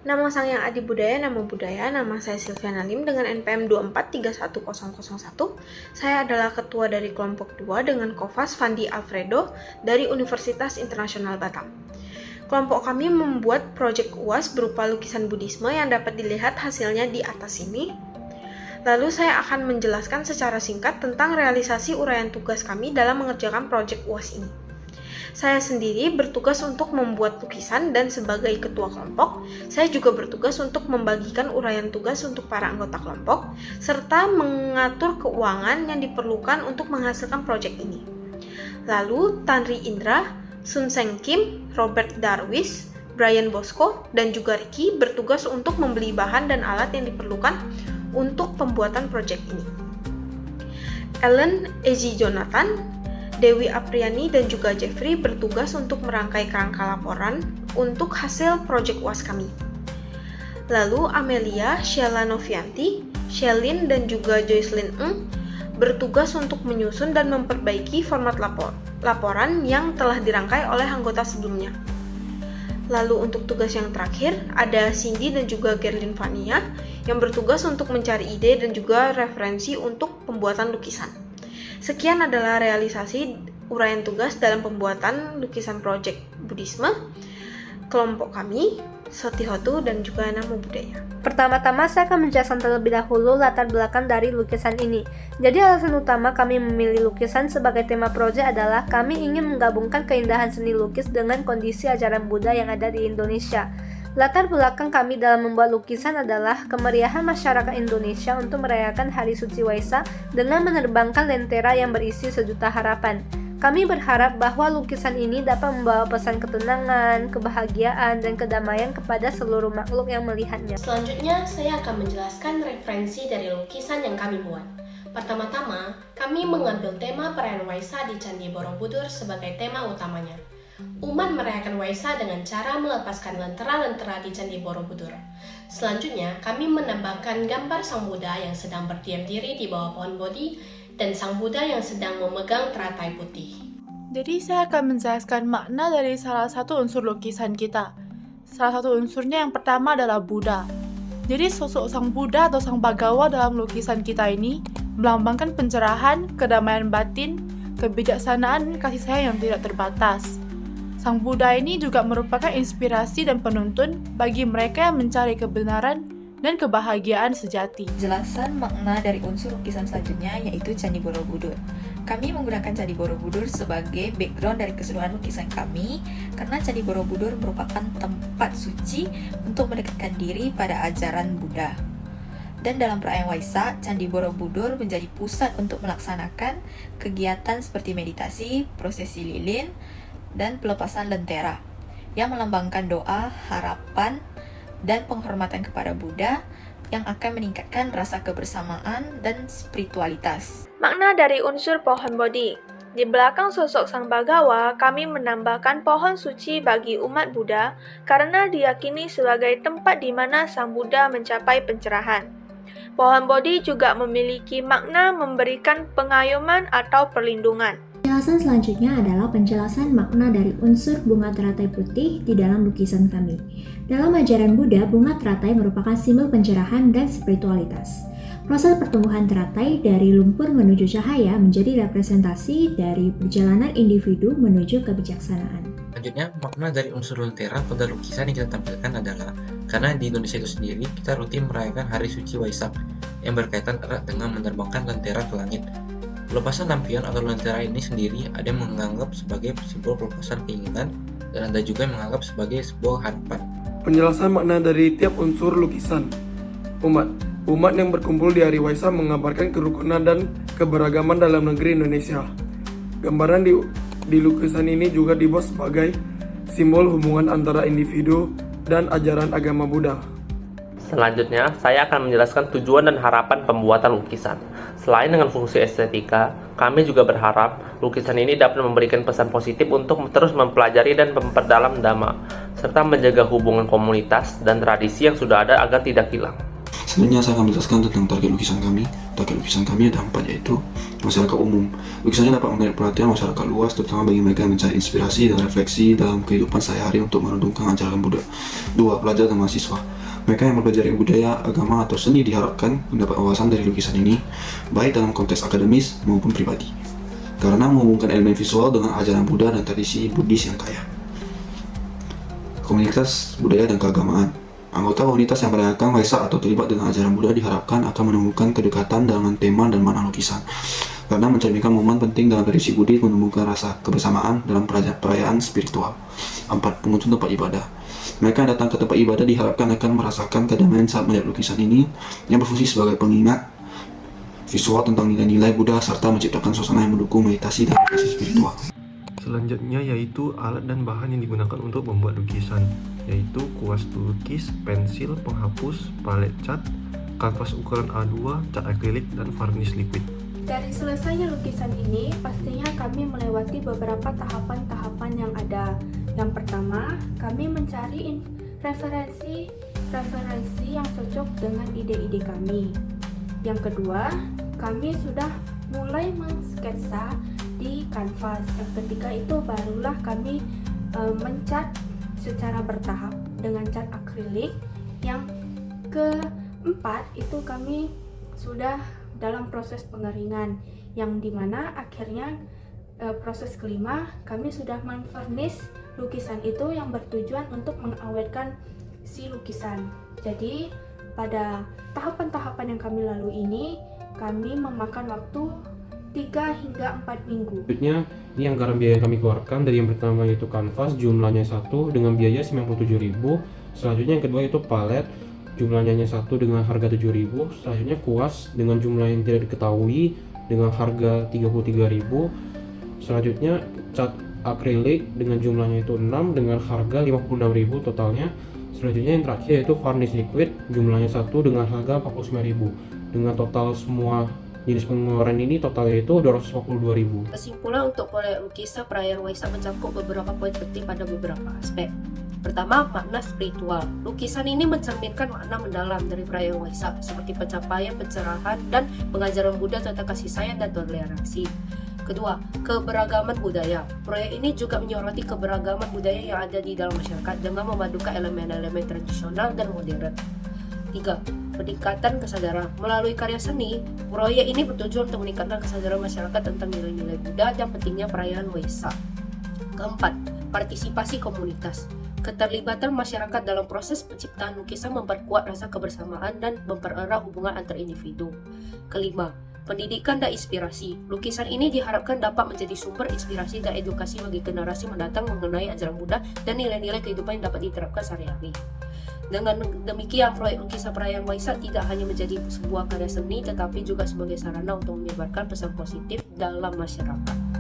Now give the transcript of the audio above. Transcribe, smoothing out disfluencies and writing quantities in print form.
Nama Sang Yang Adi Budaya, Namo Buddhaya, nama saya Silviana Lim dengan NPM 2431001. Saya adalah ketua dari kelompok 2 dengan Kovas Fandi Alfredo dari Universitas Internasional Batam. Kelompok kami membuat proyek UAS berupa lukisan Buddhisme yang dapat dilihat hasilnya di atas ini. Lalu saya akan menjelaskan secara singkat tentang realisasi uraian tugas kami dalam mengerjakan proyek UAS ini. Saya sendiri bertugas untuk membuat lukisan dan sebagai ketua kelompok, saya juga bertugas untuk membagikan uraian tugas untuk para anggota kelompok, serta mengatur keuangan yang diperlukan untuk menghasilkan proyek ini. Lalu, Tanri Indra, Sun Seng Kim, Robert Darwis, Brian Bosco, dan juga Ricky bertugas untuk membeli bahan dan alat yang diperlukan untuk pembuatan proyek ini. Ellen Ezi Jonathan, Dewi Apriani dan juga Jeffrey bertugas untuk merangkai kerangka laporan untuk hasil proyek UAS kami. Lalu Amelia, Sheila Novianti, Shelin dan juga Joycelyn Ng bertugas untuk menyusun dan memperbaiki format laporan yang telah dirangkai oleh anggota sebelumnya. Lalu untuk tugas yang terakhir ada Cindy dan juga Gerlin Vania yang bertugas untuk mencari ide dan juga referensi untuk pembuatan lukisan. Sekian adalah realisasi uraian tugas dalam pembuatan lukisan proyek Buddhisme kelompok kami, Sotihotu dan juga Namo Buddhaya. Pertama-tama saya akan menjelaskan terlebih dahulu latar belakang dari lukisan ini. Jadi alasan utama kami memilih lukisan sebagai tema proyek adalah kami ingin menggabungkan keindahan seni lukis dengan kondisi ajaran Buddha yang ada di Indonesia. Latar belakang kami dalam membuat lukisan adalah kemeriahan masyarakat Indonesia untuk merayakan Hari Suci Waisak dengan menerbangkan lentera yang berisi sejuta harapan. Kami berharap bahwa lukisan ini dapat membawa pesan ketenangan, kebahagiaan, dan kedamaian kepada seluruh makhluk yang melihatnya. Selanjutnya, saya akan menjelaskan referensi dari lukisan yang kami buat. Pertama-tama, kami mengambil tema perayaan Waisak di Candi Borobudur sebagai tema utamanya. Umat merayakan Waisak dengan cara melepaskan lentera-lentera di Candi Borobudur. Selanjutnya, kami menambahkan gambar Sang Buddha yang sedang berdiam diri di bawah pohon Bodhi dan Sang Buddha yang sedang memegang teratai putih. Jadi saya akan menjelaskan makna dari salah satu unsur lukisan kita. Salah satu unsurnya yang pertama adalah Buddha. Jadi sosok Sang Buddha atau Sang Bhagawa dalam lukisan kita ini melambangkan pencerahan, kedamaian batin, kebijaksanaan, kasih sayang yang tidak terbatas. Sang Buddha ini juga merupakan inspirasi dan penuntun bagi mereka yang mencari kebenaran dan kebahagiaan sejati. Jelasan makna dari unsur lukisan selanjutnya yaitu Candi Borobudur. Kami menggunakan Candi Borobudur sebagai background dari keseluruhan lukisan kami karena Candi Borobudur merupakan tempat suci untuk mendekatkan diri pada ajaran Buddha. Dan dalam perayaan Waisak, Candi Borobudur menjadi pusat untuk melaksanakan kegiatan seperti meditasi, prosesi lilin, dan pelepasan lentera yang melambangkan doa, harapan, dan penghormatan kepada Buddha yang akan meningkatkan rasa kebersamaan dan spiritualitas. Makna dari unsur pohon Bodhi. Di belakang sosok Sang Bhagawa, kami menambahkan pohon suci bagi umat Buddha karena diyakini sebagai tempat di mana Sang Buddha mencapai pencerahan. Pohon Bodhi juga memiliki makna memberikan pengayoman atau perlindungan. Penjelasan selanjutnya adalah penjelasan makna dari unsur bunga teratai putih di dalam lukisan kami. Dalam ajaran Buddha, bunga teratai merupakan simbol pencerahan dan spiritualitas. Proses pertumbuhan teratai dari lumpur menuju cahaya menjadi representasi dari perjalanan individu menuju kebijaksanaan. Selanjutnya, makna dari unsur lentera pada lukisan yang kita tampilkan adalah karena di Indonesia itu sendiri kita rutin merayakan Hari Suci Waisak yang berkaitan erat dengan menerbangkan lentera ke langit. Pelepasan lampion atau lentera ini sendiri ada yang menganggap sebagai simbol pelepasan keinginan dan ada juga yang menganggap sebagai sebuah harapan. Penjelasan makna dari tiap unsur lukisan. Umat yang berkumpul di hari Waisak menggambarkan kerukunan dan keberagaman dalam negeri Indonesia. Gambaran di lukisan ini juga dibuat sebagai simbol hubungan antara individu dan ajaran agama Buddha. Selanjutnya, saya akan menjelaskan tujuan dan harapan pembuatan lukisan. Selain dengan fungsi estetika, kami juga berharap lukisan ini dapat memberikan pesan positif untuk terus mempelajari dan memperdalam Dhamma, serta menjaga hubungan komunitas dan tradisi yang sudah ada agar tidak hilang. Selanjutnya saya akan menjelaskan tentang target lukisan kami. Target lukisan kami ada 4, yaitu masyarakat umum. Lukisannya dapat menarik perhatian masyarakat luas, terutama bagi mereka yang mencari inspirasi dan refleksi dalam kehidupan sehari-hari untuk merenungkan ajaran Buddha. 2. Pelajar dan mahasiswa. Mereka yang mempelajari budaya, agama, atau seni diharapkan mendapat wawasan dari lukisan ini, baik dalam konteks akademis maupun pribadi, karena menghubungkan elemen visual dengan ajaran Buddha dan tradisi Buddhis yang kaya. Komunitas budaya dan keagamaan. Anggota komunitas yang merayakan Waisak atau terlibat dengan ajaran Buddha diharapkan akan menemukan kedekatan dengan tema dan makna lukisan, karena mencerminkan momen penting dalam tradisi Buddhis menumbuhkan rasa kebersamaan dalam perayaan spiritual. 4. Pengunjung tempat ibadah. Mereka yang datang ke tempat ibadah diharapkan akan merasakan kedamaian saat melihat lukisan ini yang berfungsi sebagai pengingat visual tentang nilai-nilai Buddha serta menciptakan suasana yang mendukung meditasi dan refleksi spiritual. Selanjutnya yaitu alat dan bahan yang digunakan untuk membuat lukisan, yaitu kuas lukis, pensil, penghapus, palet cat, kanvas ukuran A2, cat akrilik, dan varnish liquid. Dari selesainya lukisan ini, pastinya kami melewati beberapa tahapan-tahapan yang ada. Yang pertama, kami mencari referensi yang cocok dengan ide-ide kami. Yang kedua, kami sudah mulai mensketsa di kanvas. Yang ketiga itu barulah kami mencat secara bertahap dengan cat akrilik. Yang keempat itu kami sudah dalam proses pengeringan, yang dimana akhirnya proses kelima kami sudah menvarnish lukisan itu yang bertujuan untuk mengawetkan si lukisan. Jadi pada tahapan-tahapan yang kami lalui ini kami memakan waktu 3 hingga 4 minggu. Selanjutnya, ini anggaran biaya yang kami keluarkan. Dari yang pertama yaitu kanvas, jumlahnya 1 dengan biaya 97.000. Selanjutnya yang kedua itu palet, jumlahnya hanya 1 dengan harga 7.000. Selanjutnya kuas dengan jumlah yang tidak diketahui dengan harga 33.000. Selanjutnya cat akrilik dengan jumlahnya itu 6 dengan harga 56.000 totalnya. Selanjutnya yang terakhir yaitu varnish liquid, jumlahnya 1 dengan harga 49.000. Dengan total semua jenis pengeluaran ini totalnya itu 252.000. Kesimpulan untuk proyek lukisan perayaan Waisak mencakup beberapa poin penting pada beberapa aspek. Pertama, makna spiritual. Lukisan ini mencerminkan makna mendalam dari perayaan Waisak, seperti pencapaian, pencerahan, dan pengajaran Buddha tentang kasih sayang dan toleransi. Kedua, keberagaman budaya. Proyek ini juga menyoroti keberagaman budaya yang ada di dalam masyarakat dengan memadukan elemen-elemen tradisional dan modern. 3. Peningkatan kesadaran. Melalui karya seni, proyek ini bertujuan untuk meningkatkan kesadaran masyarakat tentang nilai-nilai Buddha dan pentingnya perayaan Waisak. Keempat, partisipasi komunitas. Keterlibatan masyarakat dalam proses penciptaan lukisan memperkuat rasa kebersamaan dan mempererat hubungan antar individu. Kelima, pendidikan dan inspirasi. Lukisan ini diharapkan dapat menjadi sumber inspirasi dan edukasi bagi generasi mendatang mengenai ajaran Buddha dan nilai-nilai kehidupan yang dapat diterapkan sehari-hari. Dengan demikian, proyek lukisan perayaan Waisak tidak hanya menjadi sebuah karya seni, tetapi juga sebagai sarana untuk menyebarkan pesan positif dalam masyarakat.